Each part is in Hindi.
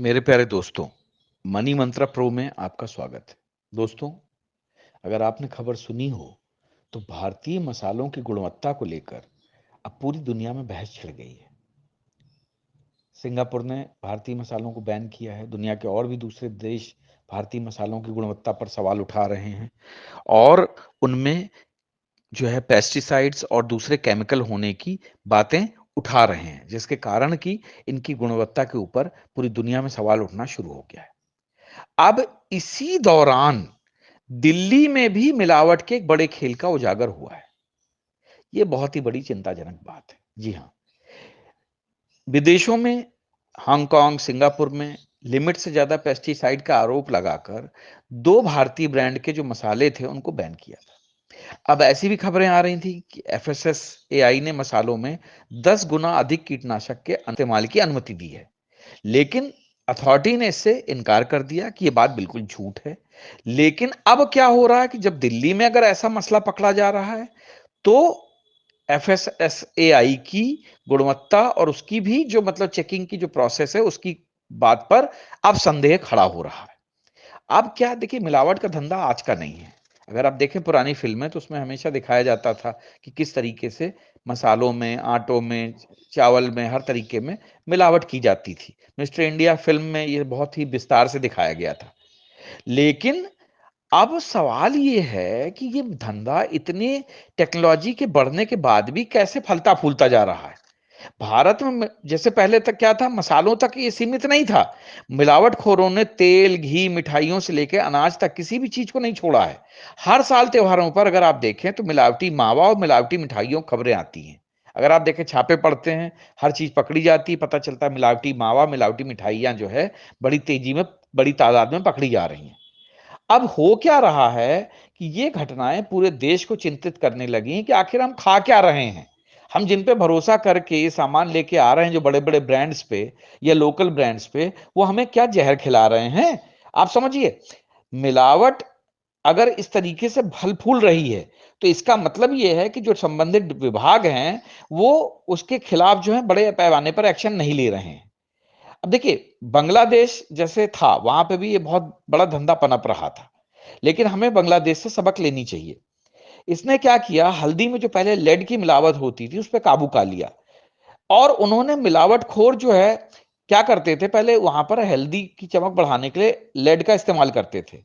मेरे प्यारे दोस्तों, मनी मंत्रा प्रो में आपका स्वागत है। दोस्तों, अगर आपने खबर सुनी हो, तो भारतीय मसालों की गुणवत्ता को लेकर अब पूरी दुनिया में बहस छिड़ गई है। सिंगापुर ने भारतीय मसालों को बैन किया है। दुनिया के और भी दूसरे देश भारतीय मसालों की गुणवत्ता पर सवाल उठा रहे हैं और उनमें जो है पेस्टिसाइड्स और दूसरे केमिकल होने की बातें उठा रहे हैं, जिसके कारण कि इनकी गुणवत्ता के ऊपर पूरी दुनिया में सवाल उठना शुरू हो गया है। अब इसी दौरान दिल्ली में भी मिलावट के एक बड़े खेल का उजागर हुआ है। यह बहुत ही बड़ी चिंताजनक बात है। जी हां, विदेशों में हांगकांग, सिंगापुर में लिमिट से ज्यादा पेस्टिसाइड का आरोप लगाकर दो भारतीय ब्रांड के जो मसाले थे उनको बैन किया था। अब ऐसी भी खबरें आ रही थी कि एफएसएसएआई ने मसालों में 10 गुना अधिक कीटनाशक के इस्तेमाल की अनुमति दी है, लेकिन अथॉरिटी ने इससे इनकार कर दिया कि यह बात बिल्कुल झूठ है। लेकिन अब क्या हो रहा है कि जब दिल्ली में अगर ऐसा मसला पकड़ा जा रहा है, तो एफएसएसएआई की गुणवत्ता और उसकी भी जो मतलब चेकिंग की जो प्रोसेस है, उसकी बात पर अब संदेह खड़ा हो रहा है। अब क्या देखिए, मिलावट का धंधा आज का नहीं है। अगर आप देखें पुरानी फिल्में, तो उसमें हमेशा दिखाया जाता था कि किस तरीके से मसालों में, आटों में, चावल में, हर तरीके में मिलावट की जाती थी। मिस्टर इंडिया फिल्म में ये बहुत ही विस्तार से दिखाया गया था। लेकिन अब सवाल ये है कि ये धंधा इतने टेक्नोलॉजी के बढ़ने के बाद भी कैसे फलता फूलता जा रहा है। भारत में जैसे पहले तक क्या था, मसालों तक ये सीमित नहीं था। मिलावटखोरों ने तेल, घी, मिठाइयों से लेकर अनाज तक किसी भी चीज को नहीं छोड़ा है। हर साल त्योहारों पर अगर आप देखें, तो मिलावटी मावा और मिलावटी मिठाइयों खबरें आती हैं। अगर आप देखें, छापे पड़ते हैं, हर चीज पकड़ी जाती है, पता चलता है मिलावटी मावा, मिलावटी मिठाइयां जो है बड़ी तेजी में, बड़ी तादाद में पकड़ी जा रही हैं। अब हो क्या रहा है कि ये घटनाएं पूरे देश को चिंतित करने लगी कि आखिर हम खा क्या रहे हैं। हम जिन पे भरोसा करके सामान लेके आ रहे हैं, जो बड़े बड़े ब्रांड्स पे या लोकल ब्रांड्स पे, वो हमें क्या जहर खिला रहे हैं। आप समझिए, मिलावट अगर इस तरीके से फल फूल रही है, तो इसका मतलब ये है कि जो संबंधित विभाग हैं, वो उसके खिलाफ जो है बड़े पैमाने पर एक्शन नहीं ले रहे हैं। अब देखिए, बांग्लादेश जैसे था, वहां पे भी ये बहुत बड़ा धंधा पनप रहा था। लेकिन हमें बांग्लादेश से सबक लेनी चाहिए। इसने क्या किया, हल्दी में जो पहले लेड की मिलावट होती थी, उस पर काबू पा लिया। और उन्होंने मिलावटखोर जो है, क्या करते थे, पहले वहां पर हल्दी की चमक बढ़ाने के लिए लेड का इस्तेमाल करते थे।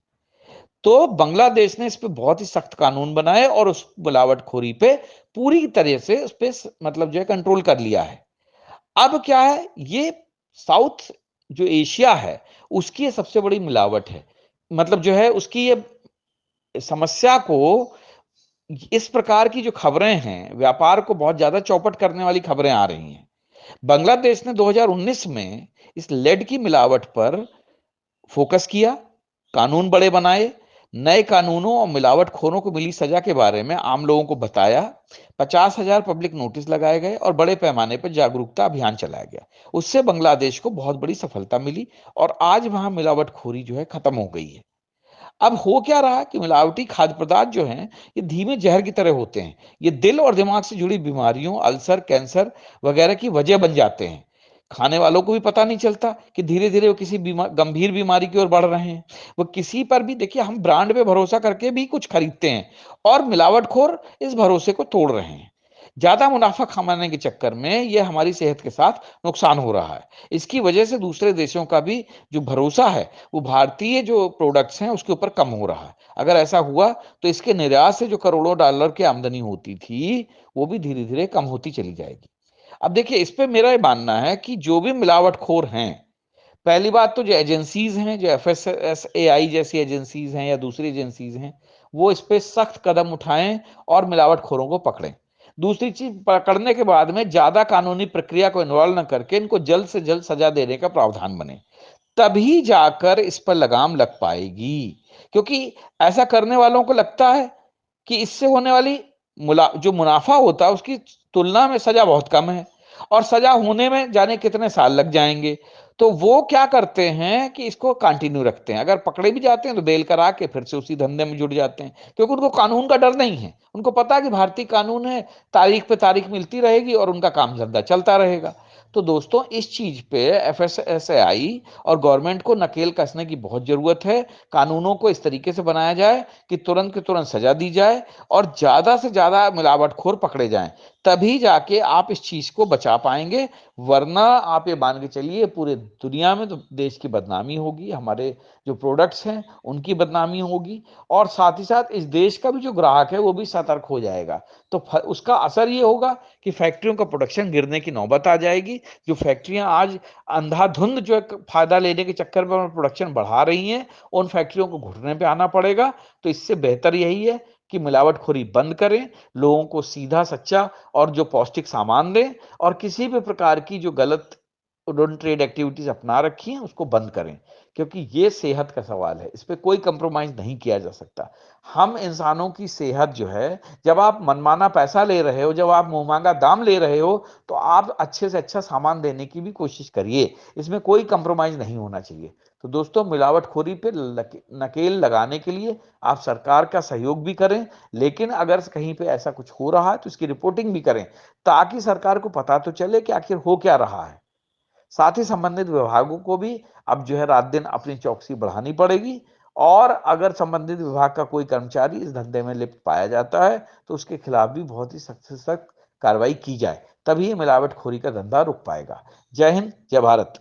तो बांग्लादेश ने इस पे बहुत ही सख्त कानून बनाए और उस मिलावटखोरी पे पूरी तरह से उस पे मतलब जो है कंट्रोल कर लिया है। अब क्या है, ये साउथ जो एशिया है, उसकी ये सबसे बड़ी मिलावट है। मतलब जो है, उसकी ये समस्या को, इस प्रकार की जो खबरें हैं, व्यापार को बहुत ज्यादा चौपट करने वाली खबरें आ रही हैं। बांग्लादेश ने 2019 में इस लेड की मिलावट पर फोकस किया, कानून बड़े बनाए, नए कानूनों और मिलावटखोरों को मिली सजा के बारे में आम लोगों को बताया। 50,000 पब्लिक नोटिस लगाए गए और बड़े पैमाने पर जागरूकता अभियान चलाया गया। उससे बांग्लादेश को बहुत बड़ी सफलता मिली और आज वहां मिलावटखोरी जो है खत्म हो गई है। अब हो क्या रहा कि मिलावटी खाद्य पदार्थ जो हैं, ये धीमे जहर की तरह होते हैं। ये दिल और दिमाग से जुड़ी बीमारियों, अल्सर, कैंसर वगैरह की वजह बन जाते हैं। खाने वालों को भी पता नहीं चलता कि धीरे धीरे वो किसी गंभीर बीमारी की ओर बढ़ रहे हैं। वो किसी पर भी देखिए, हम ब्रांड पे भरोसा करके भी कुछ खरीदते हैं और मिलावटखोर इस भरोसे को तोड़ रहे हैं। ज्यादा मुनाफा कमाने के चक्कर में ये हमारी सेहत के साथ नुकसान हो रहा है। इसकी वजह से दूसरे देशों का भी जो भरोसा है, वो भारतीय जो प्रोडक्ट्स हैं उसके ऊपर कम हो रहा है। अगर ऐसा हुआ, तो इसके निर्यात से जो करोड़ों डॉलर की आमदनी होती थी, वो भी धीरे धीरे कम होती चली जाएगी। अब देखिए, इस पे मेरा ये मानना है कि जो भी मिलावटखोर हैं, पहली बात तो जो एजेंसीज हैं, जो एफएसएसएआई जैसी एजेंसीज हैं या दूसरी एजेंसीज हैं, वो इस पे सख्त कदम उठाएं और मिलावटखोरों को पकड़ें। दूसरी चीज, पकड़ने के बाद में ज्यादा कानूनी प्रक्रिया को इन्वॉल्व न करके इनको जल्द से जल्द सजा देने का प्रावधान बने। तभी जाकर इस पर लगाम लग पाएगी। क्योंकि ऐसा करने वालों को लगता है कि इससे होने वाली जो मुनाफा होता है, उसकी तुलना में सजा बहुत कम है और सजा होने में जाने कितने साल लग जाएंगे। तो वो क्या करते हैं कि इसको कंटिन्यू रखते हैं। अगर पकड़े भी जाते हैं, तो बेल करा के फिर से उसी धंधे में जुड़ जाते हैं, क्योंकि उनको कानून का डर नहीं है। उनको पता है कि भारतीय कानून है, तारीख पे तारीख मिलती रहेगी और उनका काम धंधा चलता रहेगा। तो दोस्तों इस चीज पे एफएसएसएआई और गवर्नमेंट को नकेल कसने की बहुत जरूरत है। कानूनों को इस तरीके से बनाया जाए कि तुरंत की तुरंत सजा दी जाए और ज्यादा से ज्यादा मिलावटखोर पकड़े जाएं, तभी जाके आप इस चीज को बचा पाएंगे। वरना आप ये मान के चलिए पूरे दुनिया में तो देश की बदनामी होगी, हमारे जो प्रोडक्ट्स हैं उनकी बदनामी होगी, और साथ ही साथ इस देश का भी जो ग्राहक है वो भी सतर्क हो जाएगा। तो उसका असर ये होगा कि फैक्ट्रियों का प्रोडक्शन गिरने की नौबत आ जाएगी। जो फैक्ट्रियां आज अंधाधुंध जो फायदा लेने के चक्कर में प्रोडक्शन बढ़ा रही हैं, उन फैक्ट्रियों को घुटने पे आना पड़ेगा। तो इससे बेहतर यही है कि मिलावटखोरी बंद करें, लोगों को सीधा सच्चा और जो पौष्टिक सामान दें, और किसी भी प्रकार की जो गलत उन्होंने ट्रेड एक्टिविटीज अपना रखी हैं उसको बंद करें, क्योंकि ये सेहत का सवाल है, इस पे कोई कंप्रोमाइज नहीं किया जा सकता। हम इंसानों की सेहत जो है, जब आप मनमाना पैसा ले रहे हो, जब आप मुंहमांगा दाम ले रहे हो, तो आप अच्छे से अच्छा सामान देने की भी कोशिश करिए, इसमें कोई कंप्रोमाइज नहीं होना चाहिए। तो दोस्तों मिलावटखोरी पे नकेल लगाने के लिए आप सरकार का सहयोग भी करें, लेकिन अगर कहीं पे ऐसा कुछ हो रहा है तो इसकी रिपोर्टिंग भी करें, ताकि सरकार को पता तो चले कि आखिर हो क्या रहा है। साथ ही संबंधित विभागों को भी अब जो है रात दिन अपनी चौकसी बढ़ानी पड़ेगी, और अगर संबंधित विभाग का कोई कर्मचारी इस धंधे में लिप्त पाया जाता है तो उसके खिलाफ भी बहुत ही सख्त से सख्त कार्रवाई की जाए, तभी मिलावटखोरी का धंधा रुक पाएगा। जय हिंद, जय भारत।